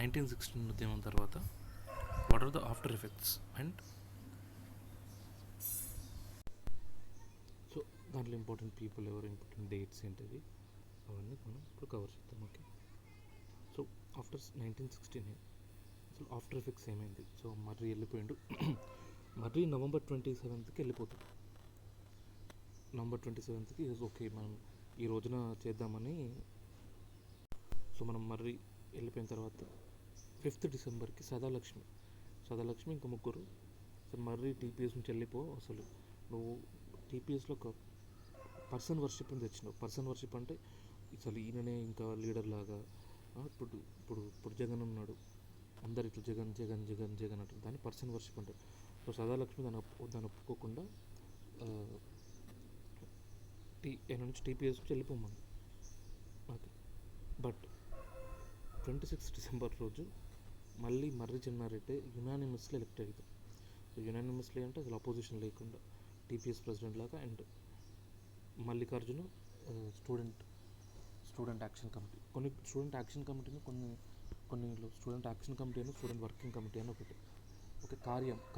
1916 ఉద్యమం తర్వాత what are the after effects and so దాంట్లో ఇంపార్టెంట్ పీపుల్ ఎవరు, ఇంపార్టెంట్ డేట్స్ ఏంటివి అవన్నీ మనం ఇప్పుడు కవర్ చేద్దాం. ఓకే, సో ఆఫ్టర్ 1916 అసలు ఆఫ్టర్ ఎఫెక్ట్స్ ఏమైంది? సో మర్రి వెళ్ళిపోయిండు. మర్రి నవంబర్ 27కి వెళ్ళిపోతాడు. నవంబర్ 27కి ఓకే మనం ఈ రోజున చేద్దామని. సో మనం మర్రి వెళ్ళిపోయిన తర్వాత 5th డిసెంబర్కి సదాలక్ష్మి ఇంకా ముగ్గురు అసలు మర్రి టీపీఎస్ నుంచి వెళ్ళిపో, అసలు నువ్వు టీపీఎస్లో ఒక పర్సన్ వర్షిప్ని తెచ్చినావు. పర్సన్ వర్షిప్ అంటే అసలు ఈయననే ఇంకా లీడర్ లాగా. ఇప్పుడు ఇప్పుడు ఇప్పుడు జగన్ ఉన్నాడు, అందరు ఇట్లా జగన్ జగన్ జగన్ జగన్ అంటారు, దాన్ని పర్సన్ వర్షిప్ అంటారు. సో సదాలక్ష్మి దాన్ని ఒప్పుకోకుండా ఆయన నుంచి టీపీఎస్ నుంచి వెళ్ళిపోమని. ఓకే, బట్ 26 డిసెంబర్ రోజు మళ్ళీ మర్రి చెన్నారెడ్డి యునానిమస్లీ ఎలెక్ట్ అవుతాం. సో యునానిమస్లీ అంటే అసలు అపోజిషన్ లేకుండా టీపీఎస్ ప్రెసిడెంట్ లాగా. And Mallikarjuna student action committee, కొన్ని స్టూడెంట్ యాక్షన్ కమిటీని కొన్ని స్టూడెంట్ యాక్షన్ కమిటీ అని స్టూడెంట్ వర్కింగ్ కమిటీ అని ఒకటి. ఓకే,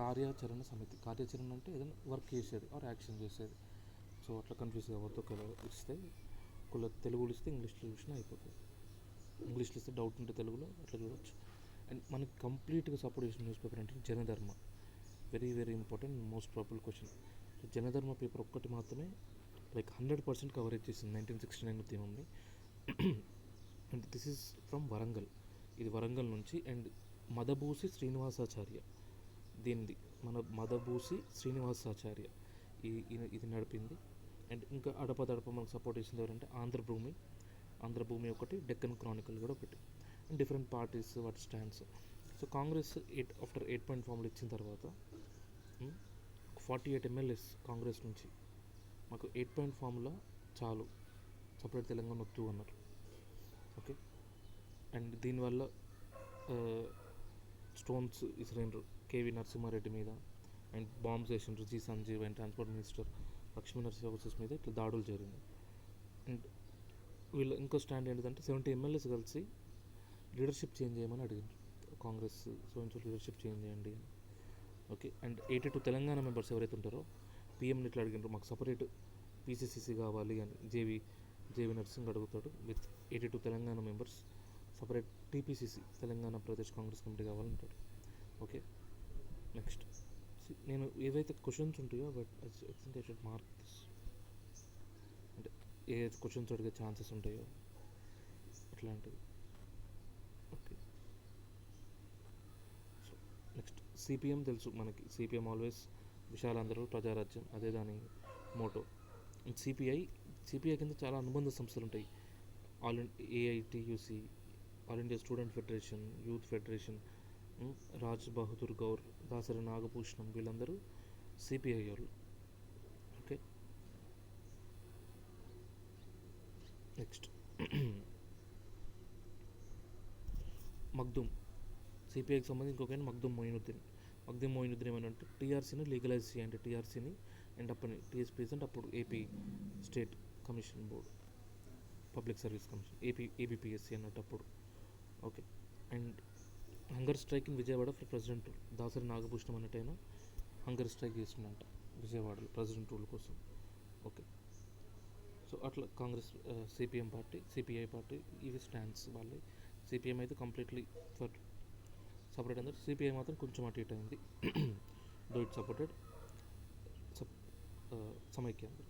కార్యాచరణ సమితి. కార్యాచరణ అంటే ఏదైనా వర్క్ చేసేది ఆర్ యాక్షన్ చేసేది. సో అట్లా కన్ఫ్యూజ్ అవ్వద్దు. ఒకవేళ ఇస్తే తెలుగులో ఇస్తే ఇంగ్లీష్లో చూసినా అయిపోతుంది. ఇంగ్లీష్లో ఇస్తే డౌట్ ఉంటే తెలుగులో అట్లా చూడవచ్చు. అండ్ మనకి కంప్లీట్గా సపోర్ట్ చేసిన న్యూస్ పేపర్ అంటే Janadharma. Very very important, most probable question. So Janadharma paper ఒక్కటి మాత్రమే లైక్ 100% కవరేజ్ చేసింది 1969 ఉద్యమంని. And this is from Warangal, ఇది వరంగల్ నుంచి. అండ్ మదబూసి శ్రీనివాసాచార్య, దీనిది మన మదబూసి శ్రీనివాసాచార్య ఇది నడిపింది. అండ్ ఇంకా అడపదడప మనకు సపోర్ట్ చేసింది ఎవరంటే ఆంధ్రభూమి ఒకటి, డెక్కన్ క్రానికల్ కూడా ఒకటి. అండ్ డిఫరెంట్ పార్టీస్ వాటి stands. So Congress after 8 point formula ఇచ్చిన తర్వాత 48 ఎమ్మెల్యేస్ కాంగ్రెస్ నుంచి మాకు 8 పాయింట్ ఫార్ములా చాలు, సపరేట్ తెలంగాణ వద్దు అన్నారు. ఓకే, అండ్ దీనివల్ల స్టోన్స్ ఇసిరేండ్రు కేవీ నరసింహారెడ్డి మీద, అండ్ బాంబ్స్ వేసిండ్రు G Sanjeev and transport minister Lakshmi Narasimha మీద ఇట్లా దాడులు జరిగింది. అండ్ వీళ్ళ ఇంకో స్టాండ్ ఏంటంటే 70 ఎమ్మెల్యేస్ కలిసి లీడర్షిప్ చేంజ్ చేయమని అడిగిండ్రు కాంగ్రెస్. సో లీడర్షిప్ చేంజ్ చేయండి అని. ఓకే, అండ్ 82 తెలంగాణ మెంబర్స్ ఎవరైతే ఉంటారో పిఎంని ఇట్లా అడిగినారు, మాకు సపరేట్ పీసీసీసీ కావాలి అని జేవి నరసింగ్ అడుగుతాడు. With 82 Telangana members separate TPCC Telangana Pradesh Congress committee కావాలంటాడు. ఓకే, నెక్స్ట్ నేను ఏవైతే క్వశ్చన్స్ ఉంటాయో but I think I should mark this, అంటే ఏదైతే క్వశ్చన్స్ అడిగే ఛాన్సెస్ ఉంటాయో అట్లాంటివి. ఓకే, సో నెక్స్ట్ సిపిఎం తెలుసు మనకి, సిపిఎం ఆల్వేస్ విశాలాంధ్ర ప్రజారాజ్యం, అదే దాని మోటో. సిపిఐ కింద చాలా అనుబంధ సంస్థలు ఉంటాయి. AITUC, all India student federation, youth federation, Raj Bahadur Gaur, Dasari Nagabhushanam, వీళ్ళందరూ సిపిఐ వాళ్ళు. ఓకే, నెక్స్ట్ మగ్దుమ్, సిపిఐకి సంబంధించి ఇంకొక మగ్దుమ్ మొయినుద్దీన్ ఏమనంటే టీఆర్సీని లీగలైజ్ చేయండి, టీఆర్సీని అండ్ అప్పని టీఎస్పీఎస్ అంటే అప్పుడు AP state commission board, public service commission, ABPSC అన్నట్టు అప్పుడు. Okay, and hunger strike in Vijayawada for president rule, Dasari Nagabhushanam అన్నట్టయినా హంగర్ స్ట్రైక్ చేసిందంట విజయవాడలో ప్రెసిడెంట్ రూల్ కోసం. ఓకే, సో అట్లా కాంగ్రెస్, సిపిఐ పార్టీ ఇవి స్టాండ్స్ వాళ్ళే. సిపిఎం అయితే కంప్లీట్లీ ఫర్ సపరేట్ అందరు, సిపిఐ మాత్రం కొంచెం అటు ఇటు అయింది. Though it supported Samaikyandhra.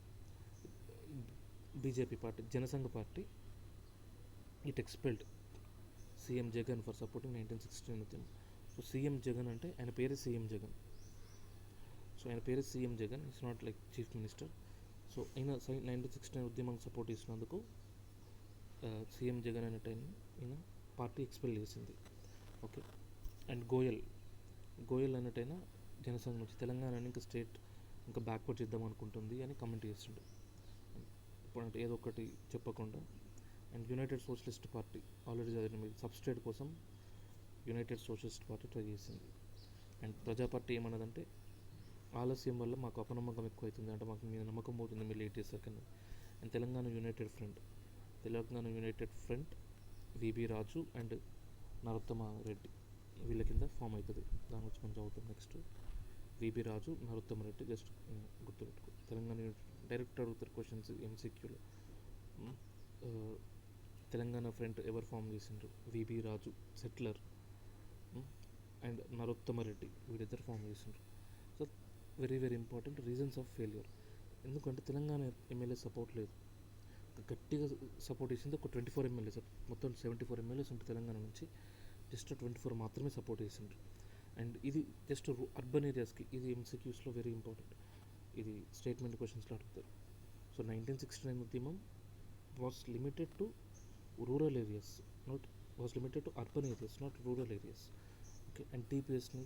BJP party, Jana Sangha party, it expelled CM Jagan for supporting 1916 ఉద్యమం. సో సీఎం జగన్ అంటే ఆయన పేరే సీఎం జగన్. సో ఆయన పేరే CM Jagan, it's not like chief minister. So ఈయన 1916 ఉద్యమం సపోర్ట్ చేసినందుకు సీఎం జగన్ అనేట ఈయన పార్టీ ఎక్స్పెల్ చేసింది. ఓకే, అండ్ గోయల్ అన్నట్టయినా జనసంఘ నుంచి తెలంగాణని ఇంకా స్టేట్ ఇంకా బ్యాక్వర్డ్ చేద్దాం అనుకుంటుంది అని కమెంట్ చేస్తుండే. ఇప్పుడు అంటే ఏదో ఒకటి చెప్పకుండా. And united socialist party already చదివిన మీద సబ్స్టేట్ కోసం యునైటెడ్ సోషలిస్ట్ పార్టీ ట్రై చేసింది. అండ్ ప్రజా పార్టీ ఏమన్నదంటే ఆలస్యం వల్ల మాకు అపనమ్మకం ఎక్కువ అవుతుంది, అంటే మాకు మీద నమ్మకం పోతుంది మీ లేట్ చేసాకని. And Telangana united front VB Raju and Narottama Reddy వీళ్ళ కింద ఫామ్ అవుతుంది. దాని గురించి మనం చదువుతాం. Next VB Raju, Narottama Reddy, just గుర్తుపెట్టుకో. తెలంగాణ డైరెక్ట్ అడుగుతారు క్వశ్చన్స్ ఎంసీక్యూలో. తెలంగాణ ఫ్రంట్ ఎవరు ఫామ్ చేసిండ్రు? VB Raju settler and Narottama Reddy వీళ్ళిద్దరు ఫామ్ చేసిండ్రు. So very very important reasons of failure. ఎందుకంటే తెలంగాణ ఎమ్మెల్యే సపోర్ట్ లేదు. గట్టిగా సపోర్ట్ చేసింది ఒక 24 ఎమ్మెల్యేస్. మొత్తం 74 ఎమ్మెల్యేస్ ఉంటాయి తెలంగాణ నుంచి. జస్ట్ 24 మాత్రమే సపోర్ట్ చేసిండ్రు. అండ్ ఇది జస్ట్ అర్బన్ ఏరియాస్కి. ఇది ఎంసీక్యూస్లో వెరీ ఇంపార్టెంట్. ఇది స్టేట్మెంట్ క్వశ్చన్స్లో అడుగుతారు. సో 1969 ఉద్యమం was limited to rural areas, was limited to urban areas, not rural areas. Okay. And టీపీఎస్ని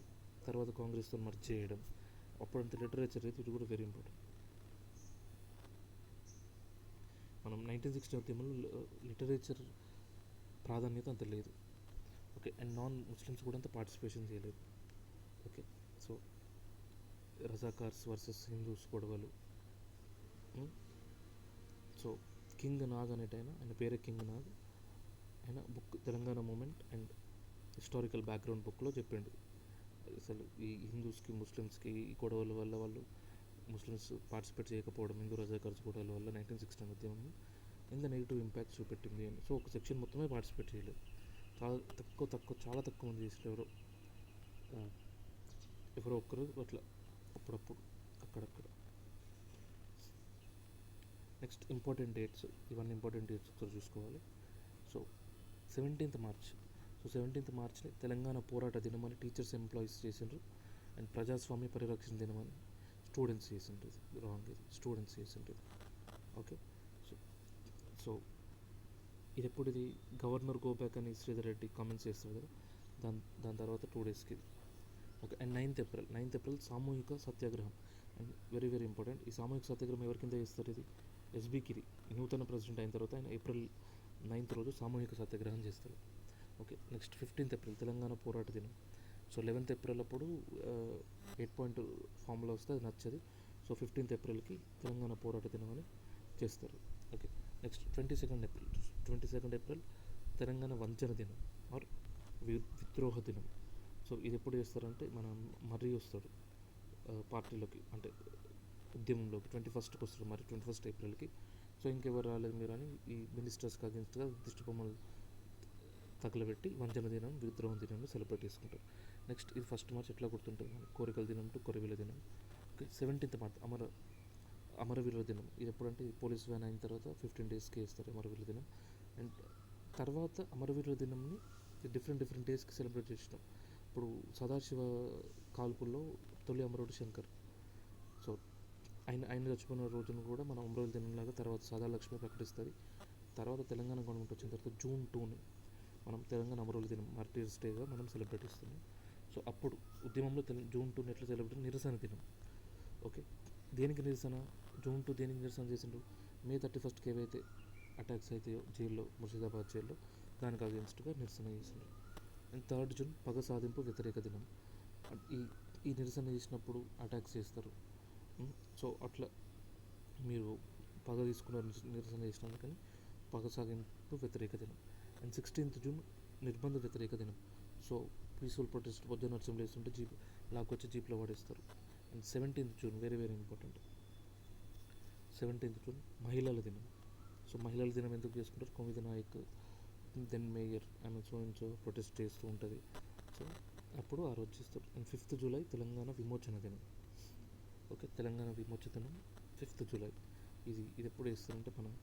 తర్వాత కాంగ్రెస్తో మర్జ్ చేయడం, అప్పుడంత లిటరేచర్ అయితే ఇది కూడా వెరీ ఇంపార్టెంట్. మనం 1960 ఉద్యమంలో లిటరేచర్ ప్రాధాన్యత అంత లేదు. ఓకే. అండ్ నాన్ ముస్లిమ్స్ కూడా అంత పార్టిసిపేషన్ చేయలేదు. Okay. So Razakars versus Hindus గొడవలు. సో కింగ్ నాగ్ అనేటైనా, ఆయన పేరే కింగ్ నాగ్, ఆయన book Telangana movement and historical background బుక్లో చెప్పిండు అసలు ఈ హిందూస్కి ముస్లిమ్స్కి ఈ గొడవల వల్ల వాళ్ళు ముస్లిమ్స్ పార్టిసిపేట్ చేయకపోవడం, హిందూ రజాకార్స్ గొడవల వల్ల 1969 ఉద్యమం ఇంత నెగిటివ్ ఇంపాక్ట్ చూపెట్టింది అని. సో ఒక సెక్షన్ మొత్తమే పార్టిసిపేట్ చేయలేదు. చాలా తక్కువ మంది చేసారు. ఎవరో ఒక్కరు అట్లా అప్పుడప్పుడు అక్కడక్కడ. Next important dates. ఇవన్నీ ఇంపార్టెంట్ డేట్స్ ఒకసారి చూసుకోవాలి. So 17th March. So 17th మార్చ్ని తెలంగాణ పోరాట దినం అని టీచర్స్ ఎంప్లాయీస్ చేసిండ్రు. అండ్ ప్రజాస్వామ్య పరిరక్షణ దినం అని స్టూడెంట్స్ చేసిండ్రు. ఇది రాంగ్, ఇది స్టూడెంట్స్ చేసిండ్రు. ఓకే. సో ఇది ఎప్పుడు, ఇది గవర్నర్ గోబ్యాక్ అని శ్రీధర్ రెడ్డి కామెంట్స్ చేస్తారు కదా, దాని తర్వాత 2 డేస్కి ఇది. ఓకే. అండ్ 9th ఏప్రిల్ సామూహిక సత్యాగ్రహం. And very very important. ఈ సామూహిక సత్యాగ్రహం ఎవరి కింద చేస్తారు? ఇది ఎస్బీ గిరి నూతన ప్రెసిడెంట్ అయిన తర్వాత ఆయన April 9th రోజు సామూహిక సత్యాగ్రహం చేస్తారు. Okay. Next 15th April Telangana పోరాట దినం. సో 11th ఏప్రిల్ అప్పుడు 8 పాయింట్ ఫార్ములా వస్తే అది నచ్చది. సో 15th ఏప్రిల్కి తెలంగాణ పోరాట దినం అని చేస్తారు. Okay. Next 22nd April Telangana వంచన దినం ఆర్ విద్రోహ దినం. సో ఇది ఎప్పుడు చేస్తారంటే మన మర్రి వస్తాడు పార్టీలోకి, అంటే ఉద్యమంలోకి 21st వస్తాడు మరి 21st ఏప్రిల్కి. సో ఇంకెవరు రాలేదు మీరు అని ఈ మినిస్టర్స్కి అగేన్స్ట్గా దిష్టిబొమ్మలు తగలబెట్టి వంచన దినం, విద్రోహం దినం సెలబ్రేట్ చేసుకుంటారు. నెక్స్ట్ ఇది 1st మార్చ్ ఎట్లా గుర్తుంటుంది మనకి, కోరికల దినం టు కొరవీల దినం. ఓకే. 17th మార్చ్ అమరవీరుల దినం. ఇది ఎప్పుడంటే పోలీస్ వ్యాన్ అయిన తర్వాత 15 డేస్కి వేస్తారు అమరవీరుల దినం. అండ్ తర్వాత అమరవీరుల దినంని డిఫరెంట్ డేస్కి సెలబ్రేట్ చేసినాం. ఇప్పుడు సదాశివ కాల్పుల్లో తొలి అమరుడు శంకర్. సో ఆయన చచ్చిపోయిన రోజును కూడా మనం అమరవీరుల దినంలాగా తర్వాత సాదాలక్ష్మి ప్రకటిస్తుంది. తర్వాత తెలంగాణ గవర్నమెంట్ వచ్చిన తర్వాత June 2ని మనం తెలంగాణ అమరవీరుల దినం మార్టీర్స్ డేగా మనం సెలబ్రేట్ చేస్తున్నాం. సో అప్పుడు ఉద్యమంలో June 2ని ఎట్లా సెలబ్రేట్, నిరసన దినం. ఓకే. దేనికి నిరసన? June 2 దేనికి నిరసన చేసిండ్రు? May 31st ఏవైతే అటాక్స్ అవుతాయో జైల్లో, ముర్షిదాబాద్ జైల్లో, దానికి అగేన్స్ట్గా నిరసన చేసిండ్రు. అండ్ 3rd June పగ సాధింపు వ్యతిరేక దినం. ఈ నిరసన చేసినప్పుడు అటాక్స్ చేస్తారు. సో అట్లా మీరు పగ తీసుకున్న నిరసన చేసినందుకని పగ సాగింపు వ్యతిరేక దినం. అండ్ 16th June నిర్బంధ వ్యతిరేక దినం. సో పీస్ఫుల్ ప్రొటెస్ట్ పొద్దున్న అసెంబ్లీ వేస్తుంటే లాక్కొచ్చి జీప్లో పడేస్తారు. And 17th June very very important. 17th June మహిళల దినం. సో మహిళల దినం ఎందుకు చేసుకుంటారు? కొమిది నాయక్, దెన్ మేయర్, ఆమె సో ప్రొటెస్ట్ చేస్తూ ఉంటుంది. సో అప్పుడు ఆ రోజు చేస్తారు. అండ్ 5th July తెలంగాణ విమోచన దినం. ఓకే. తెలంగాణ విమోచన దినం 5th July. ఇది ఎప్పుడు వేస్తారంటే మనం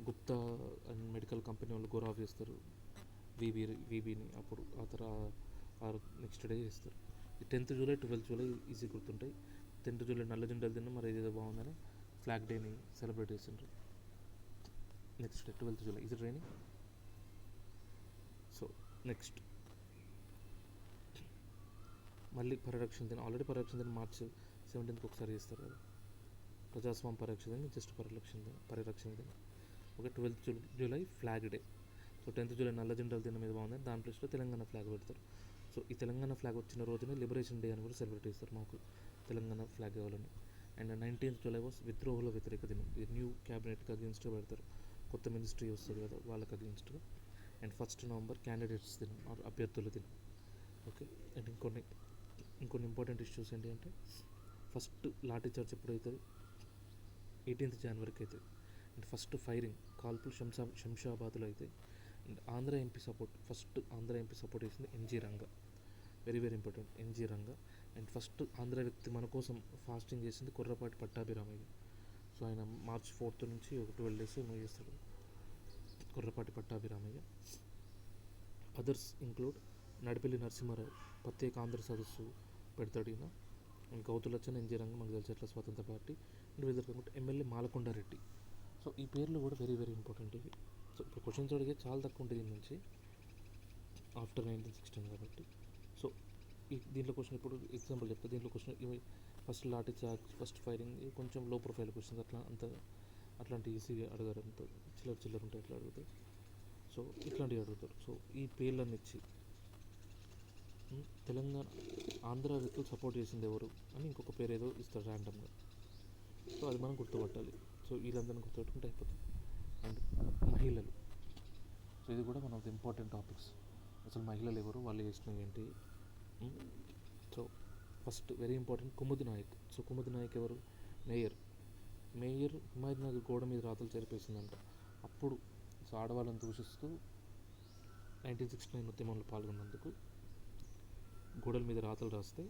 గుప్తా అండ్ మెడికల్ కంపెనీ వాళ్ళు గొరావ్ చేస్తారు వీబీని. అప్పుడు ఆ తర్వాత నెక్స్ట్ డే చేస్తారు. 10th July 12th July easy గుర్తుంటాయి. 10th July నల్ల జెండాల దినం, మరి ఏదేదో బాగుందని ఫ్లాగ్ డేని సెలబ్రేట్ చేసిండ్రు. Next day 12th July. ఇది ట్రైనింగ్. సో నెక్స్ట్ మళ్ళీ పరిరక్షణ దినం. ఆల్రెడీ పరిరక్షణ దినం March 17th ఒకసారి చేస్తారు కదా. ప్రజాస్వామ్య పరిరక్షణ దినం, జస్ట్ పరిరక్షణ దినం. Okay. 12th July flag day. So 10th July నల్ల జెండాల దినం మీద బాగుంది, దాని ప్లేస్లో తెలంగాణ ఫ్లాగ్ పెడతారు. సో ఈ తెలంగాణ ఫ్లాగ్ వచ్చిన రోజునే లిబరేషన్ డే అని కూడా సెలబ్రేట్ చేస్తారు, మాకు తెలంగాణ ఫ్లాగ్ కావాలని. అండ్ 19th July వాస్ విద్రోహుల వ్యతిరేక దినం. ఇది న్యూ క్యాబినెట్కి అగేన్స్ట్గా పెడతారు, కొత్త మినిస్ట్రీ వస్తుంది కదా వాళ్ళకి అగేన్స్ట్గా. అండ్ 1st నవంబర్ క్యాండిడేట్స్ దినం ఆర్ అభ్యర్థుల దినం. ఓకే, అండ్ ఇంకొన్ని ఇంపార్టెంట్ ఇష్యూస్ ఏంటి అంటే, ఫస్ట్ లాఠీ చార్జ్ ఎప్పుడు అవుతుంది, 18th జనవరికి అవుతుంది. అండ్ ఫస్ట్ ఫైరింగ్ కాల్పులు శంషాబాద్లో అవుతాయి. అండ్ ఆంధ్ర ఎంపీ సపోర్ట్ చేసింది NG Ranga, very very important, NG Ranga. And first Andhra వ్యక్తి మన కోసం ఫాస్టింగ్ చేసింది కుర్రపాటి పట్టాభిరామయ్య. సో ఆయన March 4th నుంచి ఒక 12 days ఏమో చేస్తాడు కుర్రపాటి పట్టాభిరామయ్య. అదర్స్ ఇంక్లూడ్ నడిపెల్లి నరసింహారావు ప్రత్యేక ఆంధ్ర సదస్సు పెడతాడు ఈయన. అండ్ గౌతులచ్చన్, ఎన్జీ రంగ, మనకు తెలిసేట్ల Swatantra party. And whether MLA Malakondareddy. So ఈ పేర్లు కూడా వెరీ వెరీ ఇంపార్టెంట్ ఇవి. సో ఇప్పుడు క్వశ్చన్స్ అడిగే చాలా తక్కువ ఉంటుంది దీని నుంచి ఆఫ్టర్ 1916 కాబట్టి. సో దీంట్లో క్వశ్చన్ ఇప్పుడు ఎగ్జాంపుల్ చెప్తా. దీంట్లో క్వశ్చన్ ఇవి first lathi charge, first firing, ఇవి కొంచెం లో ప్రొఫైల్ క్వశ్చన్స్. అట్లాంటి ఈజీగా అడగారు, అంత చిల్లర ఉంటాయి అట్లా అడుగుతారు. సో ఇట్లాంటివి అడుగుతారు. సో ఈ పేర్లన్నీ ఇచ్చి తెలంగాణ ఆంధ్ర వ్యక్తులు సపోర్ట్ చేసింది ఎవరు అని ఇంకొక పేరు ఏదో ఇస్తారు ర్యాండమ్గా. సో అది మనం గుర్తుపట్టాలి. సో వీళ్ళందరినీ గుర్తుపెట్టుకుంటే అయిపోతుంది. అండ్ మహిళలు, సో ఇది కూడా one of the important topics. అసలు మహిళలు ఎవరు, వాళ్ళు చేసినవి ఏంటి. So first very important Kumud Nayak. So Kumud Nayak ఎవరు, మేయర్ హిమాయత్ నగర్ గోడ మీద రాతలు చెరిపేసిందంట అప్పుడు. సో ఆడవాళ్ళని దూషిస్తూ 1969 ఉద్యమంలో పాల్గొన్నందుకు గోడల మీద రాతలు రాస్తే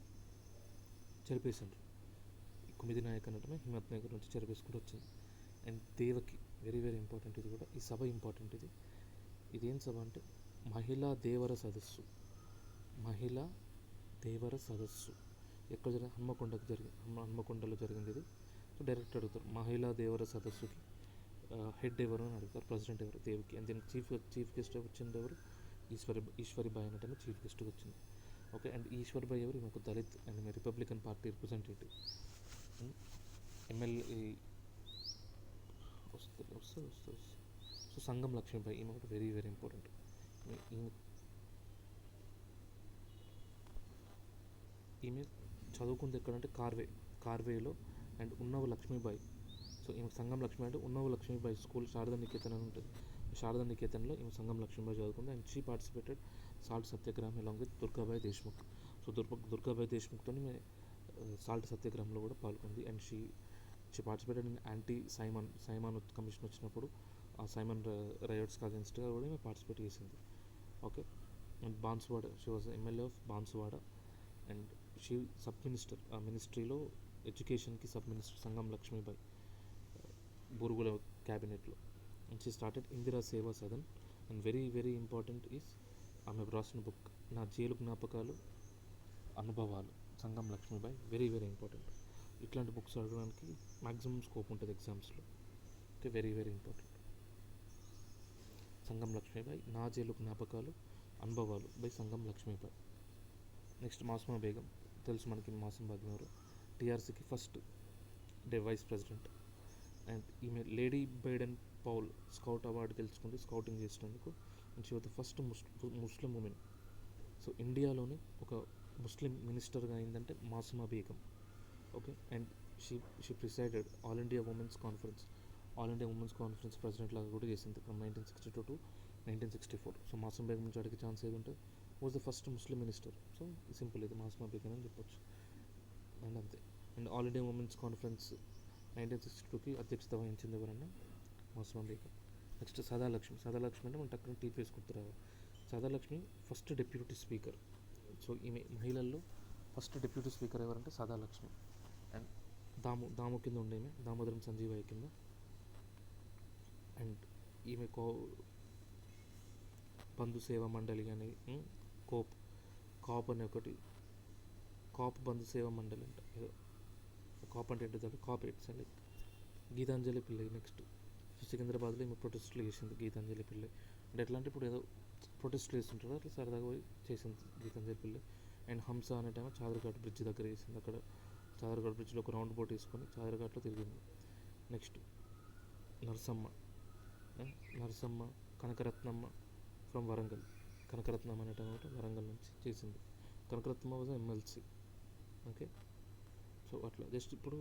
చెరిపేసిండ్రు. కుముద్ నాయక్ అనటమే హిమాయత్ నగర్ నుంచి చెరిపేసుకుంటూ వచ్చింది. And Devaki, very very important ఇది కూడా. ఈ సభ ఇంపార్టెంట్. ఇదేం సభ అంటే మహిళా దేవర సదస్సు. ఎక్కడ హన్మకొండలో జరిగింది ఇది. సో డైరెక్ట్ అడుగుతారు మహిళా దేవర సదస్సుకి హెడ్ ఎవరు అని అడుగుతారు, ప్రెసిడెంట్ ఎవరు, దేవికి. అండ్ దీనికి చీఫ్ గెస్ట్ వచ్చింది ఎవరు, ఈశ్వరిబాయి అనటమే చీఫ్ గెస్ట్గా వచ్చింది. ఓకే, అండ్ ఈశ్వరిబాయి ఎవరు, ఈమె ఒక దళిత్ అండ్ ఈమె రిపబ్లికన్ పార్టీ రిప్రజెంటేటివ్. ఎమ్మెల్యే వస్తుంది. సో సంగం లక్ష్మీబాయి, ఈమె ఒకటి వెరీ వెరీ ఇంపార్టెంట్. ఈమె చదువుకుంది ఎక్కడంటే కార్వేలో. అండ్ ఉన్నవ లక్ష్మీబాయి. సో ఈమె సంగం లక్ష్మీబాయి అంటే ఉన్నవ లక్ష్మీబాయి స్కూల్ శారదా నికేతన్ అని ఉంటుంది. శారదా నికేతన్లో ఈమె సంగం లక్ష్మీబాయి చదువుకుంది. And she participated salt Satyagraha along with Durgabai Deshmukh. So Durgabai దేశ్ముఖ్తో ఈమె సాల్ట్ సత్యాగ్రహంలో కూడా పాల్గొంది. And she participated in anti Simon commission వచ్చినప్పుడు ఆ సైమన్ రైట్స్కి అగెన్స్ట్గా కూడా ఈమె పార్టిసిపేట్ చేసింది. Okay, and Banswada, she was MLA of Banswada. And she sub minister, ఆ మినిస్ట్రీలో ఎడ్యుకేషన్కి సబ్ మినిస్టర్ సంగం లక్ష్మీబాయి బూరుగుల క్యాబినెట్లో. And she started Indira Seva Sadan. And very very important is ఆమె రాసిన బుక్ నా జైలు జ్ఞాపకాలు Anubhavalu, Sangam Lakshmibai, very very important. ఇట్లాంటి బుక్స్ అడగడానికి మ్యాక్సిమం స్కోప్ ఉంటుంది ఎగ్జామ్స్లో. Okay, very very important. Sangam Lakshmibai, Naa jail జ్ఞాపకాలు Anubhavalu by Sangam Lakshmibai. Next Masuma Begum, తెలుసు మనకి మాసుమా బేగం ఎవరు, టీఆర్సీకి ఫస్ట్ వైస్ ప్రెసిడెంట్. అండ్ ఈమె lady Baden Powell scout award గెలుచుకుంది స్కౌటింగ్ చేసినందుకు. And she was the first Muslim women. So ఇండియాలోని ఒక ముస్లిం మినిస్టర్గా అయిందంటే Masuma Begum. Okay, and she presided all India women's conference president లాగా కూడా చేసింది from 1962 to 1964. So Masuma Begum నుంచి అడిగే ఛాన్స్ ఏది ఉంటుంది, was the first Muslim minister. So simple, ఇది మాసుమా బేగం అని చెప్పొచ్చు. అండ్ అంతే. And all India women's conference 1962కి అధ్యక్షత వహించింది ఎవరన్నా, మాసుమా బేగం. నెక్స్ట్ సదాలక్ష్మి అంటే మనం టక్కున టీపీఎస్ గుర్తురావాలి. Sadalakshmi first deputy speaker. So ఈమె మహిళల్లో ఫస్ట్ డిప్యూటీ స్పీకర్ ఎవరంటే సదాలక్ష్మి. అండ్ దాము కింద ఉండే ఈమె దామోదరం సంజీవయ్య కింద. అండ్ ఈమె బంధు సేవా మండలి అని కాప్ అనే ఒకటి, కాప్ బంధు సేవా మండలి అంట ఏదో. కాప్ అంటే ఏంటో కాప్ ఎయిడ్స్ లైక్ గీతాంజలి పిల్లై. నెక్స్ట్ సికింద్రాబాద్లో ఈమె ప్రొటెస్ట్లు చేసింది గీతాంజలి పిల్లై. అంటే ఎట్లా అంటే ఇప్పుడు ఏదో ప్రొటెస్ట్లు చేస్తుంటారు అట్లా సరదాగా పోయి చేసింది గీతాంజలి పిల్లై. అండ్ హంస అనే టైం చాదర్ఘాట్ బ్రిడ్జ్ దగ్గర చేసింది. అక్కడ చాదర్ఘాట్ బ్రిడ్జ్లో ఒక రౌండ్ బోట్ వేసుకొని చాదర్ఘాట్లో తిరిగింది. Next Narasamma Kanakaratnamma from Warangal. కనకరత్నం అనే టైం ఒకటి వరంగల్ నుంచి చేసింది. Kanakaratnamma was MLC. Okay, so అట్లా జస్ట్ ఇప్పుడు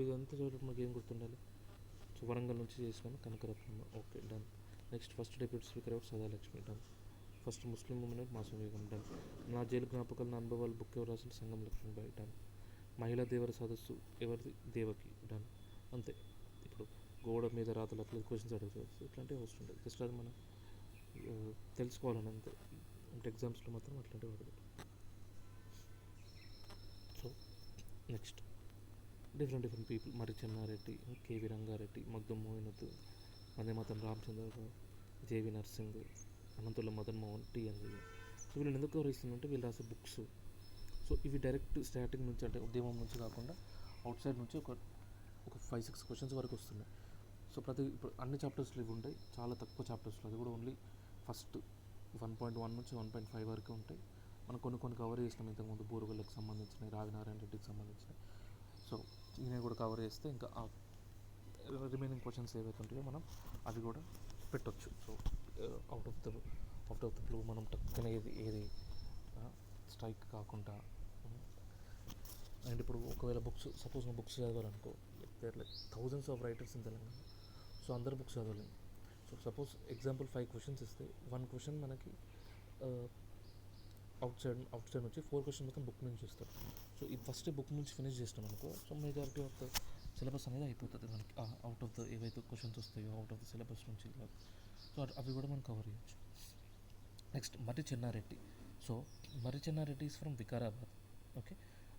ఇదంతా చదివేటప్పుడు మనకి ఏం గుర్తుండాలి, సో వరంగల్ నుంచి చేసినాము Kanakaratnamma. Okay, done. Next first deputy speaker ఎవరు? Sadalakshmi done. First Muslim women Masoom Begum done. నా జైలు జ్ఞాపకాలు నా అనుభవాలు బుక్ ఎవరు రాసిన? సంగం లక్ష్మీబాయి డన్. మహిళా దేవర సదస్సు ఎవరిది? దేవకి డన్. అంతే. ఇప్పుడు గోడ మీద రాతలు అట్లా క్వశ్చన్స్ అడుగుతుంది, ఇట్లాంటివి అవసరం లేదు, జస్ట్ అది మనం తెలుసుకోవాలని అంతే. అంటే ఎగ్జామ్స్లో మాత్రం అట్లాంటివి అడగదు. So next different people: Marri Chenna Reddy, KV Ranga Reddy, Makhdoom Mohiuddin, Vandemataram Ramachandra Rao, JV Narsing, Ananthula Madan Mohan, TN William. So వీళ్ళని ఎందుకు గౌరవిస్తుందంటే వీళ్ళు రాసే బుక్స్. సో ఇవి డైరెక్ట్ స్టార్టింగ్ నుంచి, అంటే ఉద్యమం నుంచి కాకుండా అవుట్ సైడ్ నుంచి ఒక 5-6 క్వశ్చన్స్ వరకు వస్తున్నాయి. సో ఇప్పుడు అన్ని చాప్టర్స్లో ఇవి ఉంటాయి, చాలా తక్కువ చాప్టర్స్లో, అది కూడా ఓన్లీ ఫస్ట్ 1.1 నుంచి 1.5 వరకు ఉంటాయి. మనం కొన్ని కవర్ చేసినాం ఇంతకుముందు, బోరుగల్లకు సంబంధించినవి, రావినారాయణ రెడ్డికి సంబంధించినవి. సో ఈయన కూడా కవర్ చేస్తే ఇంకా రిమైనింగ్ క్వశ్చన్స్ ఏవైతే ఉంటాయో మనం అవి కూడా పెట్టొచ్చు. So out of the blue మనం టక్కన ఏది స్ట్రైక్ కాకుండా. అండ్ ఇప్పుడు ఒకవేళ సపోజ్ నేను బుక్స్ చదవాలనుకో, there like thousands of writers in Telangana. So అందరు బుక్స్ చదవలేము. సో సపోజ్ ఎగ్జాంపుల్ 5 క్వశ్చన్స్ ఇస్తే 1 క్వశ్చన్ మనకి అవుట్ సైడ్ నుంచి 4 క్వశ్చన్ మొత్తం బుక్ నుంచి ఇస్తారు. సో ఈ ఫస్ట్ బుక్ నుంచి ఫినిష్ చేసినాం అనుకో, so majority of the syllabus అనేది అయిపోతుంది మనకి. అవుట్ ఆఫ్ ద ఏవైతే క్వశ్చన్స్ వస్తాయో అవుట్ ఆఫ్ ద సిలబస్ నుంచి, సో అవి కూడా మనం కవర్ చేయొచ్చు. Next Marri Chennareddy. So Marri Chennareddy is from Vikarabad. Okay.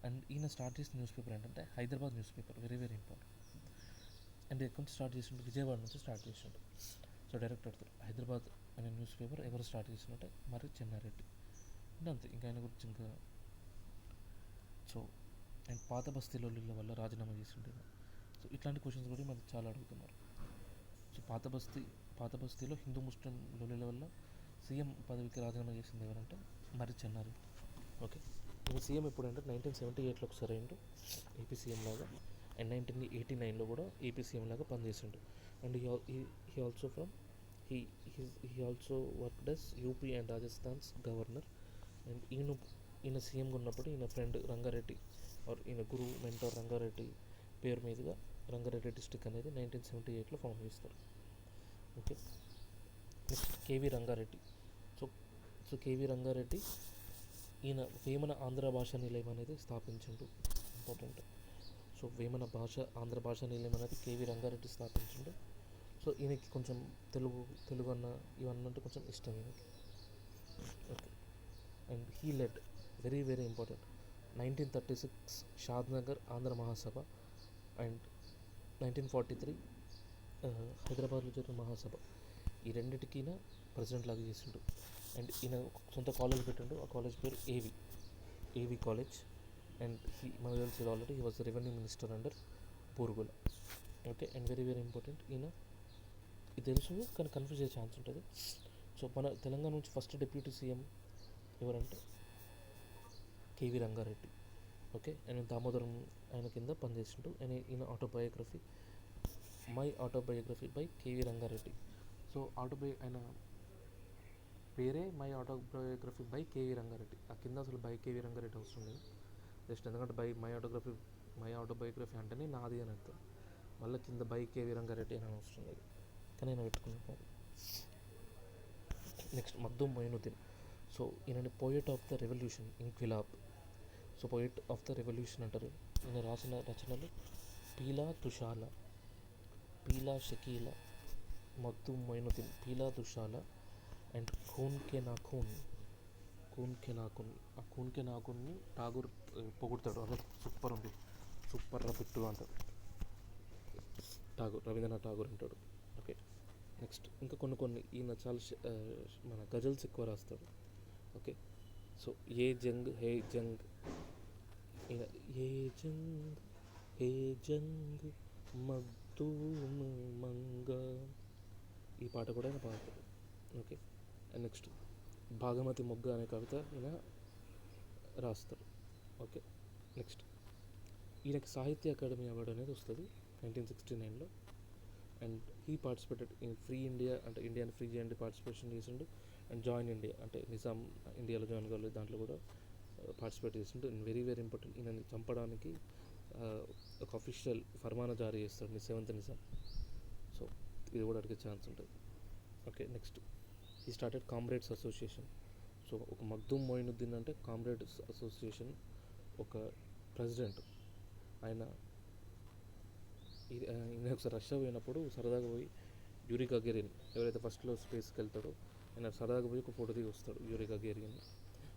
And ఈయన స్టార్ట్ చేసిన న్యూస్ పేపర్ ఏంటంటే Hyderabad newspaper, very very important. And ఎక్కడ నుంచి స్టార్ట్ చేసిండు? విజయవాడ నుంచి స్టార్ట్ చేసిండు. సో డైరెక్ట్ అడుగుతారు, హైదరాబాద్ అనే న్యూస్ పేపర్ ఎవరు స్టార్ట్ చేసినట్టే? మర్రి చెన్నారెడ్డి. అంటే అంతే, ఇంకా ఆయన గురించి ఇంకా. సో అండ్ పాత బస్తీలో వల్ల రాజీనామా చేసిండే. సో ఇట్లాంటి క్వశ్చన్స్ కూడా మనకు చాలా అడుగుతున్నారు. సో పాత బస్తీలో హిందూ ముస్లిం లోలీల వల్ల సీఎం పదవికి రాజీనామా చేసింది ఎవరంటే? మర్రి చెన్నారెడ్డి. ఓకే. ఈయన సీఎం ఎప్పుడంటే 1978లో ఒకసారి అయిండు ఏపీ సీఎం లాగా, అండ్ 1989లో కూడా ఏపీ సీఎం లాగా పనిచేసిండు. And he also worked as UP and Rajasthan's governor. And ఈయన సీఎంగా ఉన్నప్పుడు ఈయన ఫ్రెండ్ రంగారెడ్డి, ఈయన గురువు మెంటర్ రంగారెడ్డి పేరు మీదుగా రంగారెడ్డి డిస్ట్రిక్ట్ అనేది 1978లో ఫామ్ చేస్తారు. Okay. Next KV Rangareddy. So KV Rangareddy ఈయన వేమన ఆంధ్ర భాషా నిలయం అనేది స్థాపించిండు, ఇంపార్టెంట్. సో వేమన ఆంధ్ర భాషా నిలయం అనేది కేవీ రంగారెడ్డి స్థాపించిండు. సో ఈయనకి కొంచెం తెలుగు అన్న ఇవన్నీ అంటే కొంచెం ఇష్టం ఈయనకి. Okay. And he lead, very very important, 1936 Shadnagar Andhra Mahasabha and 1943 హైదరాబాద్లో జరిగిన మహాసభ. ఈ రెండింటికి ఈయన ప్రెసిడెంట్ లాగా చేసిండు. అండ్ ఈయన సొంత కాలేజ్ పెట్టిండు, ఆ కాలేజ్ పేరు ఏవి కాలేజ్. అండ్ మనకు తెలిసి already he was revenue minister under Burgula. Okay. And very very important, ఈయన ఇది తెలుసు కానీ కన్ఫ్యూజ్ అయ్యే ఛాన్స్ ఉంటుంది. సో మన తెలంగాణ నుంచి ఫస్ట్ డిప్యూటీ సీఎం ఎవరంటే KV Rangareddy. Okay. And Damodaram ఆయన కింద పనిచేసిండు. అండ్ ఈయన autobiography, my autobiography by KV Rangareddy. So ఆయన పేరే my autobiography by KV Rangareddy. ఆ కింద అసలు బై కేవీ రంగారెడ్డి అవసరం లేదు, జస్ట్ ఎందుకంటే మై ఆటోబయోగ్రఫీ అంటేనే నాది అని అర్థం, మళ్ళీ కింద బై కేవీ రంగారెడ్డి అని అవసరం లేదు, కానీ నేను పెట్టుకున్నాను. నెక్స్ట్ మగ్దుం మొయినుద్దీన్. సో ఈయన పోయెట్ ఆఫ్ ద రెవల్యూషన్, ఇంక్విలాబ్. So poet of the revolution అంటారు. ఈయన రాసిన రచనలు పీలా దుషాల, పీలా షకీల, మగ్దుం మొయినుద్దీన్, పీలా దుషాల అండ్ ఖూన్ కే నాఖూన్. ఆ ఖూన్ కే నాఖూన్ని ఠాగూర్ పొగుడతాడు, అదే సూపర్ ఉంది, సూపర్ రా బిట్టు అంటాడు రవీంద్రనాథ్ ఠాగూర్ అంటాడు. ఓకే. నెక్స్ట్ ఇంకా కొన్ని ఈయన చాలా మన గజల్స్ ఎక్కువ రాస్తాడు. ఓకే. సో ఏ జంగ్ హే జంగ్, ఏ జంగ్ హే జంగ్ మగ్దూమ్ మంగా, ఈ పాట కూడా ఆయన పాడతాడు. ఓకే. అండ్ నెక్స్ట్ భాగమతి మొగ్గ అనే కవిత ఈయన రాస్తాడు. ఓకే. నెక్స్ట్ ఈయనకి సాహిత్య అకాడమీ అవార్డు అనేది వస్తుంది 1969లో. And he participated in free India, అంటే ఇండియాని ఫ్రీ చేయండి పార్టిసిపేషన్ చేసిండు. అండ్ జాయిన్ ఇండియా, అంటే నిజాం ఇండియాలో జాయిన్ కాలేదు, దాంట్లో కూడా పార్టిసిపేట్ చేసిండు. అండ్ వెరీ వెరీ ఇంపార్టెంట్, ఈయనని చంపడానికి ఒక అఫీషియల్ ఫర్మానా జారీ చేస్తాడు 7th నిజాం. సో ఇది కూడా అడిగే ఛాన్స్ ఉంటుంది. ఓకే, నెక్స్ట్ ఈ స్టార్టెడ్ కామ్రేడ్స్ అసోసియేషన్. సో ఒక మగ్దుమ్ మొయినుద్దీన్ అంటే కామ్రేడ్స్ అసోసియేషన్ ఒక ప్రెసిడెంట్. ఆయన ఈయన ఒకసారి రష్యా పోయినప్పుడు సరదాగా పోయి యూరీ గగేరియన్ ఎవరైతే ఫస్ట్లో స్పేస్కి వెళ్తాడో ఆయన సరదాగా పోయి ఒక ఫోటో దిగి వస్తాడు Yuri Gagarin.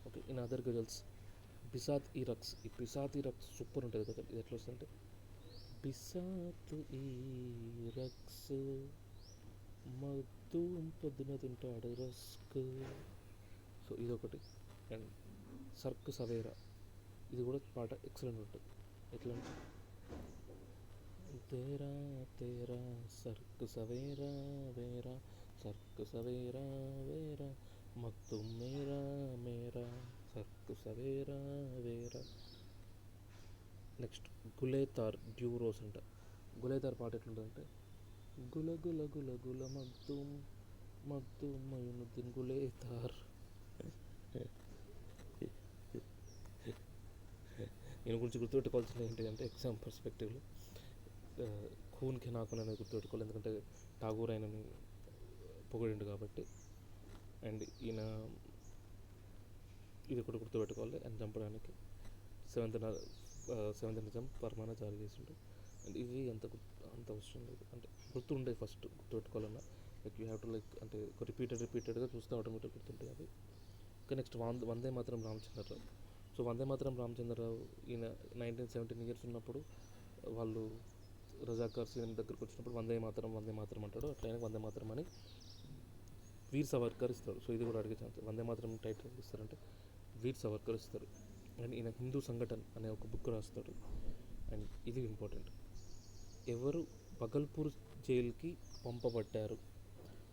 Okay, in other ghazals Bisat e Raqs. ఈ బిసాత్ ఈ రక్స్ సూపర్ ఉంటుంది కదా. ఇది ఎట్లా వస్తుందంటే బిసాత్ ఈ రక్స్ మగ్దు పొద్దున తింటాడు రస్క్. సో ఇదొకటి. అండ్ సర్క్ సవేరా, ఇది కూడా పాట ఎక్సలెంట్ ఉంటుంది. ఎట్లా అంటే తేరా తేరా సర్క్ సవేరా వేరా సర్క్ సవేరా వేరా మగ్దు మేరా మేరా సర్క్ సవేరా వేరా. నెక్స్ట్ గులేతార్ డ్యూరోస్ అంట. గులేతార్ పాట ఎట్లుంటుందంటే గుల గుల గుల గుల మగ్దుమ్ మగ్దుమ్ మొయినుద్దీన్ గులేతార్. ఈయన గురించి గుర్తుపెట్టుకోవాల్సింది ఏంటిదంటే ఎగ్జామ్ పర్స్పెక్టివ్లో ఖూన్ కే నాకున్ అనేది గుర్తుపెట్టుకోవాలి, ఎందుకంటే ఠాగూర్ ఆయనని పొగిడిండు కాబట్టి. అండ్ ఈయన ఇది కూడా గుర్తుపెట్టుకోవాలి. ఆయన చంపడానికి సెవెంత్ నిజాం పరమానా జారీ చేసిండు. అండ్ ఇవి అంత అవసరం లేదు, అంటే గుర్తుండే ఫస్ట్ గుర్తుపెట్టుకోవాలన్నా like you have to like అంటే రిపీటెడ్గా చూస్తే ఆటోమేటిక్ గుర్తుంటాయి అవి. ఇంకా నెక్స్ట్ వందే మాతరం రామచంద్రరావు. సో వందే మాతరం రామచంద్రరావు ఈయన 1917 ఇయర్స్ ఉన్నప్పుడు వాళ్ళు రజాకార్ సీఎం దగ్గరకు వచ్చినప్పుడు వందే మాతరం అంటాడు. అట్లా ఆయనకు వందే మాతరం అని వీర్ సవర్కర్ ఇస్తాడు. సో ఇది కూడా అడిగే ఛాన్స్. వందే మాతరం టైటిల్ ఇస్తారంటే వీర్ సవర్కర్ ఇస్తారు. అండ్ ఈయన హిందూ సంఘటన అనే ఒక బుక్ రాస్తాడు. అండ్ ఇది ఇంపార్టెంట్, ఎవరు బగల్పూర్ జైలుకి పంపబడ్డారు.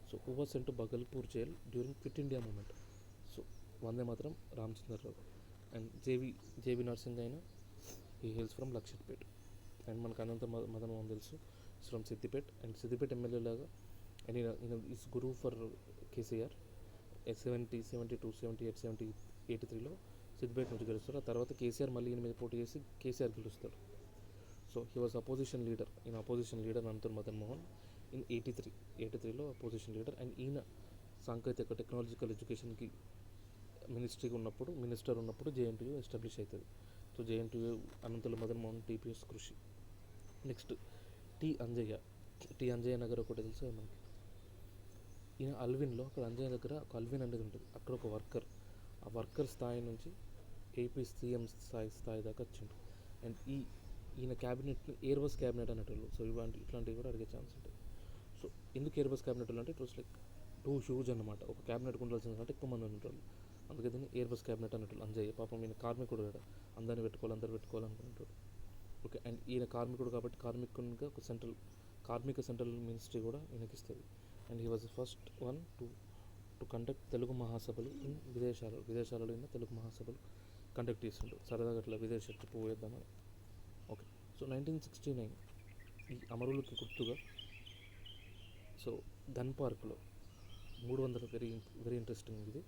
So who was sent to Bhagalpur jail during quit India movement. So Vande Mataram Ramachandra Rao. And JV Narsing అయినా he hails from Lakshettipet. And మనకు అనంత మదన్ మోహన్ తెలుసు from Siddipet. And Siddipeta MLA లాగా అండ్ ఈయన ఈస్ గురు ఫర్ కేసీఆర్. 70, 72, 78, 83లో సిద్దిపేట నుంచి గెలుస్తారు. ఆ తర్వాత కేసీఆర్ మళ్ళీ ఈయన మీద పోటీ చేసి కేసీఆర్ గెలుస్తాడు. So he was opposition leader. ఈయన అపోజిషన్ లీడర్ అనంతర్ మదన్ మోహన్ ఇన్ 83లో అపోజిషన్ లీడర్. అండ్ ఈయన సాంకేతిక టెక్నాలజికల్ ఎడ్యుకేషన్కి మినిస్టర్ ఉన్నప్పుడు జేఎన్టీయూ ఎస్టాబ్లిష్ అవుతుంది. So JNTU Ananthula Madan Mohan TPS కృషి. నెక్స్ట్ టి అంజయ్య నగర్ ఒకటి తెలుసు మనకి. ఈయన అల్విన్లో అక్కడ అంజయ్య దగ్గర ఒక అల్విన్ అనేది ఉంటుంది. అక్కడ ఒక వర్కర్, ఆ వర్కర్ స్థాయి నుంచి ఏపీ సీఎం స్థాయి దాకా వచ్చిండు. అండ్ ఈయన క్యాబినెట్ని ఎయిర్ బస్ క్యాబినెట్ అనేటోళ్ళు. సో ఇట్లాంటివి కూడా అడిగే ఛాన్స్ ఉంటుంది. సో ఎందుకు ఎయిర్ బస్ క్యాబినెట్ అంటే it was like two huge అనమాట. ఒక క్యాబినెట్కి ఉండాల్సిన కంటే ఎక్కువ మంది ఉండేవాళ్ళు. అందుకే దీన్ని ఎయిర్ బస్ క్యాబినెట్ అన్నట్టు. అంజయ్య పాపం ఈయన కార్మికుడు కదా, అందరూ పెట్టుకోవాలనుకుంటాడు. ఓకే, అండ్ ఈయన కార్మికుడు కాబట్టి కార్మికునిగా ఒక కార్మిక సెంట్రల్ మినిస్ట్రీ కూడా ఈయనకి ఇస్తుంది. And he was the first one to conduct Telugu మహాసభలు ఇన్ విదేశాలలో ఈయన తెలుగు మహాసభలు కండక్ట్ చేస్తుండ్రు. సరదాగా అట్లా విదేశ ట్రిప్ పోయేద్దామని. ఓకే, సో 1969 ఈ అమరులకి గుర్తుగా సో గన్ పార్క్లో 300 వెరీ ఇంట్రెస్టింగ్ ఇది.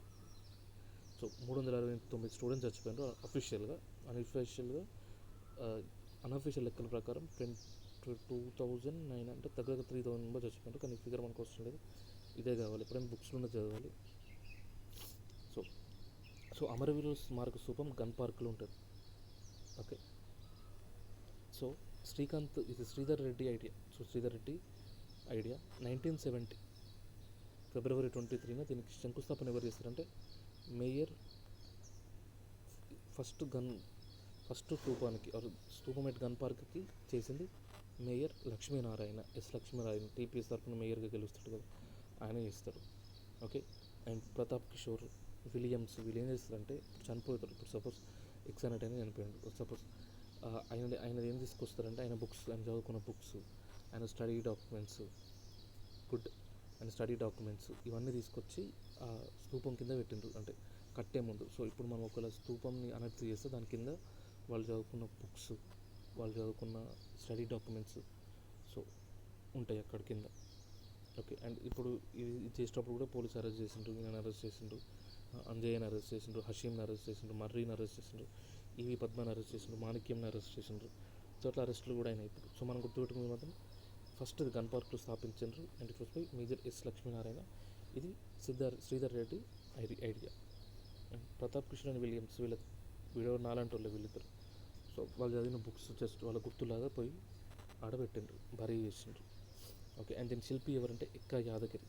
సో 369 స్టూడెంట్స్ చచ్చిపోయారు అఫీషియల్గా. అన్అఫీషియల్ లెక్కల ప్రకారం 2009 అంటే దగ్గర 3000 మెంబర్స్ చచ్చిపోయారు. కానీ ఫిగర్ మనకు వస్తుంది లేదు, ఇదే కావాలి. ఎప్పుడైనా బుక్స్లోనే చదవాలి. సో అమరవీరుల స్మారక స్థూపం గన్ పార్క్లో ఉంటుంది. ఓకే, సో ఇది Sridhar Reddy idea. So Sridhar Reddy idea 1970 ఫిబ్రవరి 23న దీనికి శంకుస్థాపన ఎవరు చేస్తారంటే మేయర్. ఫస్ట్ స్థూపం ఎట్ గన్ పార్క్కి చేసింది మేయర్ లక్ష్మీనారాయణ. లక్ష్మీనారాయణ టీపీఎస్ తరఫున మేయర్గా గెలుస్తాడు కదా, ఆయన చేస్తారు. Okay, and Pratap Kishore Williams వీళ్ళు ఏం చేస్తారంటే చనిపోతారు. ఇప్పుడు సపోజ్ ఎక్సనెట్ అని చనిపోయాడు. సపోజ్ ఆయన ఏం తీసుకొస్తారంటే ఆయన చదువుకున్న బుక్స్, ఆయన స్టడీ డాక్యుమెంట్స్ ఇవన్నీ తీసుకొచ్చి ఆ స్థూపం కింద పెట్టిండ్రు, అంటే కట్టే ముందు. సో ఇప్పుడు మనం ఒకవేళ స్థూపంని అనర్థ చేస్తే దాని కింద వాళ్ళు చదువుకున్న బుక్స్, వాళ్ళు చదువుకున్న స్టడీ డాక్యుమెంట్స్ సో ఉంటాయి అక్కడ కింద. ఓకే, అండ్ ఇప్పుడు ఇది చేసేటప్పుడు కూడా పోలీసు అరెస్ట్ చేసిండ్రు, ఈయన అరెస్ట్ చేసిండ్రు, అంజయ్యని అరెస్ట్ చేసిండ్రు, హషీమ్ని అరెస్ట్ చేసిండ్రు, మర్రీని అరెస్ట్ చేసిండ్రు, ఈవి పద్మని అరెస్ట్ చేసిండ్రు, మాణిక్యంని అరెస్ట్ చేసిండ్రు. సో అట్లా అరెస్టులు కూడా అయినాయి ఇప్పుడు. సో మనం గుర్తుపెట్టుకునే మాత్రం ఫస్ట్ ఇది గన్ పార్క్లో స్థాపించారు. And it was by major Lakshminarayana. ఇది Sridhar Reddy idea. And Pratap Krishna and Williams వీళ్ళ నాలాంటి వాళ్ళు వీళ్ళిద్దరు. సో వాళ్ళు చదివిన బుక్స్ జస్ట్ వాళ్ళ గుర్తులాగా పోయి ఆడబెట్టిండ్రు, బరీ చేసిండ్రు. ఓకే. అండ్ దీని శిల్పి ఎవరంటే ఎక్కా యాదగిరి.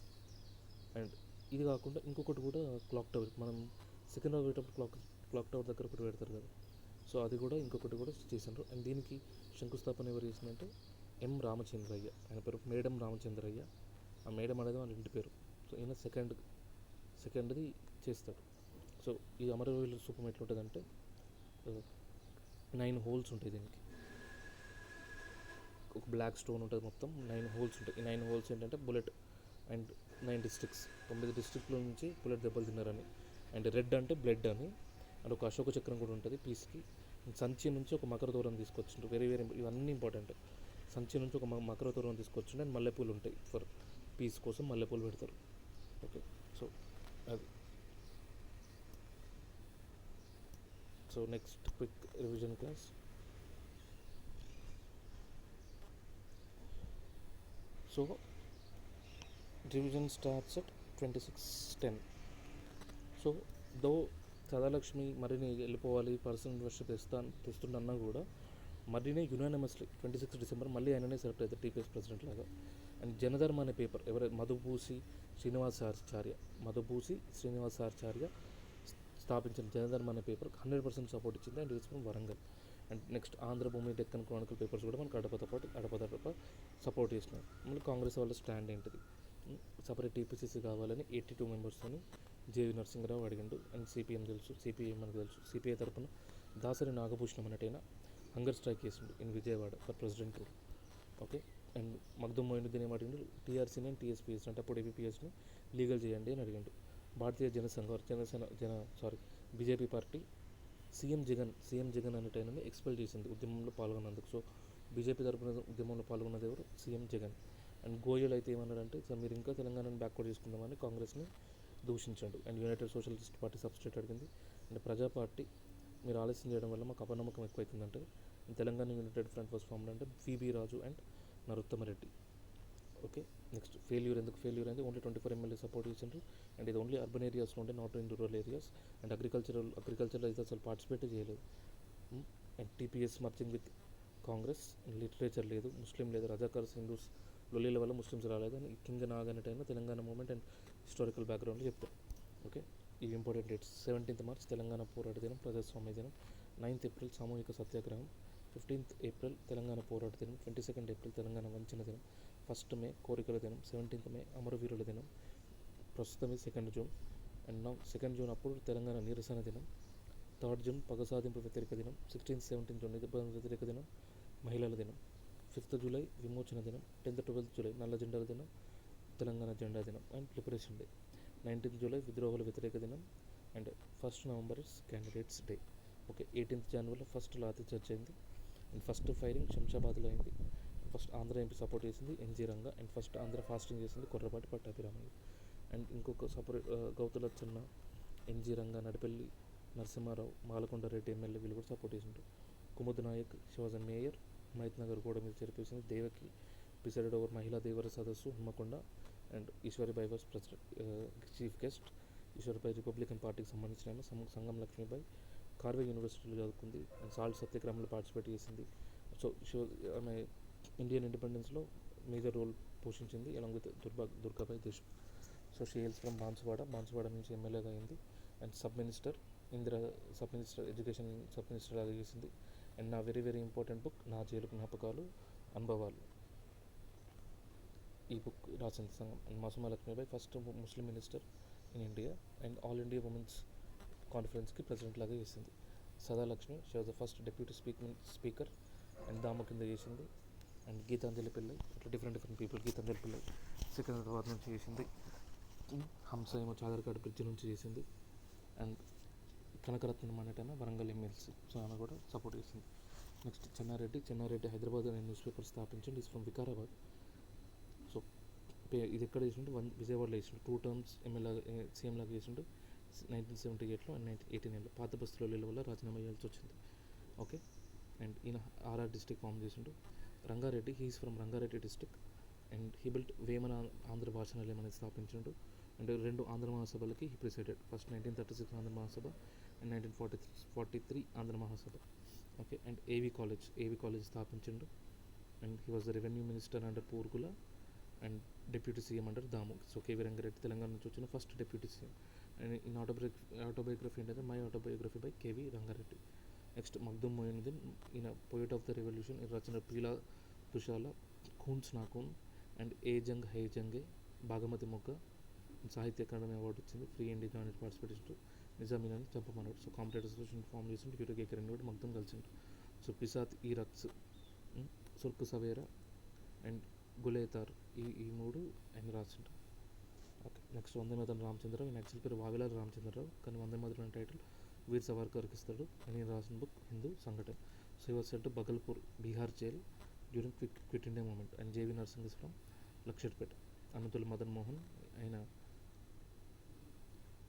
అండ్ ఇది కాకుండా ఇంకొకటి కూడా క్లాక్ టవర్, మనం సికింద్రాబాద్ పోయేటప్పుడు క్లాక్ టవర్ దగ్గర ఒకటి పెడతారు కదా, సో అది కూడా ఇంకొకటి కూడా చేసిండ్రు. అండ్ దీనికి శంకుస్థాపన ఎవరు చేసిందంటే రామచంద్రయ్య. ఆయన పేరు మేడం రామచంద్రయ్య. ఆ మేడం అనేది వాళ్ళ ఇంటి పేరు. సో ఈయన సెకండ్ది చేస్తాడు. సో ఈ అమరవీరుల స్థూపం ఎట్లుంటుందంటే 9 హోల్స్ ఉంటాయి దీనికి. ఒక బ్లాక్ స్టోన్ ఉంటుంది, మొత్తం 9 హోల్స్ ఉంటాయి. ఈ 9 హోల్స్ ఏంటంటే బుల్లెట్ అండ్ 9 డిస్ట్రిక్ట్స్, 9 డిస్ట్రిక్ట్ల నుంచి బుల్లెట్ దెబ్బలు తిన్నారని. అండ్ రెడ్ అంటే బ్లడ్ అని. అండ్ ఒక అశోక చక్రం కూడా ఉంటుంది పీస్కి. సంచి నుంచి ఒక మకర తోరణం తీసుకొచ్చిండ్రు. వెరీ ఇవన్నీ ఇంపార్టెంట్. సంచి నుంచి ఒక మకర తోరణం తీసుకొచ్చిండు. అండ్ మల్లెపూలు ఉంటాయి, ఫర్ పీస్ కోసం మల్లెపూలు పెడతారు. ఓకే. సో అది. So next quick revision class. So revision starts at 26:10. So though Sadalakshmi మరిని వెళ్ళిపోవాలి, పర్సనల్ వర్షిప్ తెస్తుండన్నా కూడా మరినే యునానిమస్లీ 26 డిసెంబర్ మళ్ళీ ఆయననే సెలెక్ట్ అవుతారు టీపీఎస్ ప్రెసిడెంట్ లాగా. అండ్ జనధర్మ అనే పేపర్ మధుభూసి శ్రీనివాసాచార్య స్థాపించిన జనధర్మ అనే పేపర్ 100% సపోర్ట్ ఇచ్చింది. And it's from Warangal. And next Andhra Bhoomi, Deccan Chronicle papers కూడా మనకు అడప సపోర్ట్ చేసినాయి. మళ్ళీ కాంగ్రెస్ వాళ్ళ స్టాండ్ ఏంటిది, సపరేట్ టీపీసీసీ కావాలని 82 మెంబర్స్తోని జేవి నరసింహరావు అడిగిండు. అండ్ సిపిఎం తెలుసు, సిపిఐ మనకు తెలుసు. సిపిఐ తరఫున దాసరి నాగభూషణం అన్నట్టయినా హంగర్ స్ట్రైక్ చేసిండు in Vijayawada for president rule. Okay. And Makhdoom Mohiuddin ఏం అడిగిండు, టీఆర్సీని అండ్ టీఎస్పీఎస్ అంటే అప్పుడు ఏపీఎస్ని లీగల్ చేయండి అని అడిగిండు. Bharatiya BJP party CM Jagan అన్నట్టయినా ఎక్స్పెల్ చేసింది ఉద్యమంలో పాల్గొన్నందుకు. సో బీజేపీ తరపున ఉద్యమంలో పాల్గొన్నది ఎవరు, సీఎం జగన్. అండ్ గోయల్ అయితే ఏమన్నాడంటే, సార్ మీరు ఇంకా తెలంగాణను బ్యాక్వర్డ్ చేసుకుందామని కాంగ్రెస్ని దూషించాడు. And united socialist party substitute అడిగింది. అండ్ ప్రజా పార్టీ మీరు ఆలస్యం చేయడం వల్ల మాకు అపనమ్మకం ఎక్కువైతుందంటే Telangana united front was formed అంటే VB Raju and Narottam Reddy. Okay. Next ఎందుకు ఫెయిల్యూర్ అయింది, ఓన్లీ 24 ఎమ్మెల్యే సపోర్ట్ చేసిండ్రు. అండ్ ఇది ఓన్లీ అర్బన్ ఏరియాస్లో ఉండే, not in rural areas. And అగ్రికల్చర్లో అయితే అసలు పార్టిసిపేట్ చేయలేదు. And TPS merging with Congress. Literature లేదు, ముస్లిం లేదు, రజాకర్స్, హిందూస్ లొల్లీల వల్ల ముస్లిమ్స్ రాలేదు అని కింగ్ నాగనటైనా తెలంగాణ మూమెంట్ అండ్ హిస్టారికల్ బ్యాక్గ్రౌండ్లో చెప్తాం. ఓకే. ఇవి important dates. 17th March Telangana పోరాట దినం, ప్రజాస్వామ్య దినం. 9th ఏప్రిల్ సామూహిక సత్యాగ్రహం. 15th ఏప్రిల్ తెలంగాణ పోరాట దినం. 22nd ఏప్రిల్ తెలంగాణ వంచన దినం. 1st మే కోరికల దినం. 17th మే అమరవీరుల దినం. ప్రస్తుతం 2nd June. And now 2nd June అప్పుడు తెలంగాణ నిరసన దినం. 3rd జూన్ పగ సాధింపు వ్యతిరేక దినం. 16th 17th జూన్ నిబంధన వ్యతిరేక దినం, మహిళల దినం. 5th జూలై విమోచన దినం. 10th 12th జూలై నల్ల జెండాల దినం, తెలంగాణ జెండా దినం and liberation day. 19th July విద్రోహుల వ్యతిరేక దినం. And 1st November is candidates day. Okay. 18th జనవరిలో ఫస్ట్ లాఠీ చర్చ్ అయింది. అండ్ ఫస్ట్ ఫైరింగ్ శంషాబాద్లో అయింది. ఫస్ట్ ఆంధ్ర ఎంపీ సపోర్ట్ చేసింది NG Ranga. And first Andhra fasting చేసింది కొర్రపాటి పట్టాభిరామయ్య. అండ్ ఇంకొక separate Gouthu Latchanna, NG Ranga, Nadipelli Narasimha Rao, Malakonda Reddy MLA వీళ్ళు కూడా సపోర్ట్ చేసిండ్రు. Kumud Nayak, she was a mayor, Himayat Nagar కూడా మీద చేర్పేసింది. దేవకి ప్రిసైడెడ్ ఓవర్ మహిళా దేవర సదస్సు Hanamkonda. And Eshwaribai was chief guest. Eshwaribai republican పార్టీకి సంబంధించిన ఆమె. సంగం లక్ష్మీబాయి కార్వే యూనివర్సిటీలో చదువుకుంది. అండ్ సాల్ట్ సత్యాగ్రహంలో పార్టిసిపేట్ చేసింది. సో ఆమె ఇండియన్ ఇండిపెండెన్స్లో మేజర్ రోల్ పోషించింది along with Durgabai Deshmukh. So she hails from Banswada నుంచి ఎమ్మెల్యేగా అయింది. And sub minister education sub minister లాగా చేసింది. అండ్ నా వెరీ ఇంపార్టెంట్ బుక్ నా జైలు జ్ఞాపకాలు అనుభవాలు, ఈ బుక్ రాసింది Sangham. And Masuma Lakshmibai first Muslim minister in India. And all India women's కాన్ఫరెన్స్కి ప్రెసిడెంట్ లాగా చేసింది. Sadalakshmi, she was the first deputy speaker. And దామ కింద చేసింది. అండ్ గీతాంజలి పిల్లై, ఇట్లా డిఫరెంట్ పీపుల్. గీతాంజలి పిల్లై సికింద్రాబాద్ నుంచి చేసింది. హంస ఏమో చాదర్ఘాట్ బ్రిడ్జ్ నుంచి చేసింది. అండ్ కనకరత్నం అనేటైనా వరంగల్ ఎమ్మెల్సీ, సో ఆమె కూడా సపోర్ట్ చేసింది. నెక్స్ట్ చెన్నారెడ్డి హైదరాబాద్ అనే న్యూస్ పేపర్ స్థాపించండి. Is from Vikarabad. సో ఇది ఎక్కడ చేసిండు, విజయవాడలో చేసిండు. 2 terms సీఎం లాగా చేసిండు 1978లో అండ్ 1989లో. పాత బస్తుల వల్ల రాజీనామా చేయాల్సి వచ్చింది. ఓకే. అండ్ ఈయన ఆర్ఆర్ డిస్ట్రిక్ట్ ఫామ్ చేసిండు. Rangareddy, he is from Rangareddy district. And he built Vemana Andhra Bhashanilayam అనేది స్థాపించిండు. అండ్ 2 ఆంధ్ర మహాసభలకి he presided. First 1936 Andhra Mahasabha and 1943 Andhra Mahasabha. Okay. And AV college స్థాపించిండు. And he was the revenue minister under Burgula and deputy CM under Damu. So KV Rangareddy Telangana నుంచి వచ్చిన first deputy CM. And in autobiography ఏంటంటే my autobiography by KV Ranga Reddy. Next Makhdoom Mohiuddin, ఈయన poet of the revolution. ఈ రచన పీలా తుషాల, ఖూన్స్ నా ఖూన్ and ఏ జంగ్ హే జంగే, బాగమతి మొగ్గ. సాహిత్య అకాడమీ అవార్డు వచ్చింది. ఫ్రీ ఇండియా జాయిన్ పార్టిసిపేషన్ నిజామీనాని చంపమన్నాడు. సో కాంపిటేటివ్ అసోసియేషన్ ఫామ్ చేసిండు. యూరోకేకరణ్ కూడా మగ్దుమ్ కలిసిండు. సో పిసాత్ ఈ రక్స్, సుర్కు సవేరా అండ్ గులేతార్, ఈ 3 ఆయన రాసిండు. ఓకే. నెక్స్ట్ వందేమాతరం రామచంద్రరావు. ఈయన యాక్చువల్ పేరు వావిలాల రామచంద్రరావు, కానీ వందేమాతరం అనే టైటిల్ వీర్ సవర్కర్కి ఇస్తాడు. అండ్ ఈయన రాసిన బుక్ హిందూ సంఘటన. So he was sent to Bhagalpur Bihar jail during quit India movement. And JV Narsing is from Lakshettipeta. Ananthula Madan Mohan, ఆయన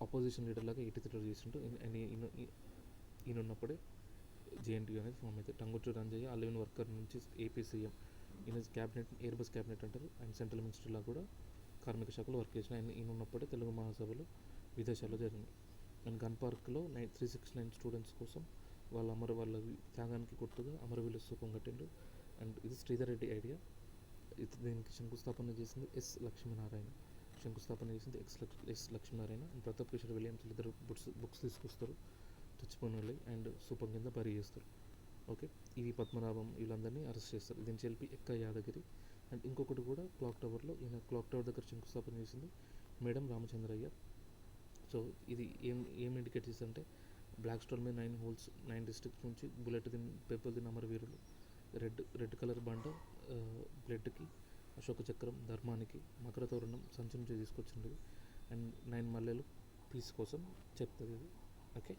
అపోజిషన్ లీడర్ లాగా 83 చేసిండు. ఈయన ఉన్నప్పుడే జేఎన్టీయూ అనేది ఫామ్ అవుతుంది. టంగుటూరి రంజయ్య అలివిన్ వర్కర్ నుంచి ఏపీ సీఎం. ఈయన క్యాబినెట్ ఎయిర్బస్ క్యాబినెట్ అంటారు. అండ్ సెంట్రల్ మినిస్టర్లా కూడా కార్మిక శాఖలో వర్క్ చేసిన ఈయన ఉన్నప్పుడే తెలుగు మహాసభలు విదేశాల్లో జరిగింది. అండ్ గన్ పార్క్లో 369 స్టూడెంట్స్ కోసం వాళ్ళ త్యాగానికి గుర్తుగా అమరవీరుల స్తూపం కట్టిండు. అండ్ ఇది శ్రీధర్ రెడ్డి ఐడియా. దీనికి శంకుస్థాపన చేసింది S Lakshminarayana. And Pratap Kishore Williams ఇద్దరు బుక్స్ తీసుకొస్తారు చచ్చిపోయిన వాళ్ళు. అండ్ స్తూపం కింద బరీ చేస్తారు. ఓకే. ఇవి పద్మనాభం, వీళ్ళందరినీ అరెస్ట్ చేస్తారు. దీని చెల్పి ఎక్క యాదగిరి. అండ్ ఇంకొకటి కూడా క్లాక్ టవర్లో, ఈయన క్లాక్ టవర్ దగ్గర శంకుస్థాపన చేసింది మేడం రామచంద్రయ్య. ఇది ఏం ఇండికేట్ చేస్తుందంటే బ్లాక్ స్టోన్ మీద 9 హోల్స్, 9 డిస్ట్రిక్ట్స్ నుంచి బుల్లెట్ పెప్పల్ తిన్న అమరవీరులు. రెడ్ కలర్ బండ బ్లడ్కి, అశోక చక్రం ధర్మానికి, మకర తోరణం సంచి నుంచి తీసుకొచ్చింది. అండ్ 9 మల్లెలు పీస్ కోసం చెప్తుంది ఇది. ఓకే.